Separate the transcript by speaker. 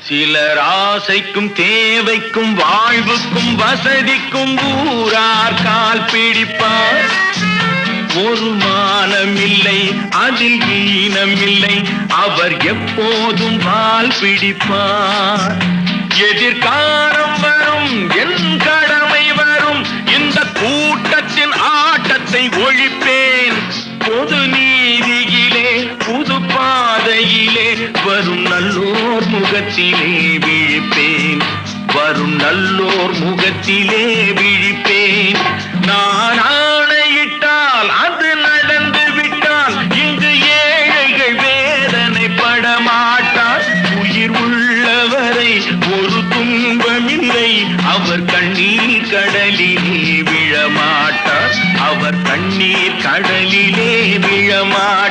Speaker 1: சிலர் ஆசைக்கும் தேவைக்கும் வாழ்வுக்கும் வசதிக்கும் ஊரார் கால் பிடிப்பார். ஒரு மானமில்லை அதில் ஈனமில்லை, அவர் எப்போதும் வால் பிடிப்பார். எதிர்காலம் வரும் என் கடமை வரும், இந்த கூட்டத்தின் ஆட்டத்தை ஒழிப்பேன். பொது நீதியிலே புது பாதையிலே வரும் நல்லோர் முகத்திலே விழிப்பேன். வரும் நல்லோர் முகத்திலே விழிப்பேன். நான் ஆணையிட்டால் அது நடந்து விட்டால் இங்கு ஏழைகள் வேதனை படமாட்டார். உயிர் உள்ளவரை ஒரு துன்பமில்லை, அவர் கண்ணீர் கடலிலே விழமாட்டார். அவர் கண்ணீர் கடலிலே விழமாட்டார்.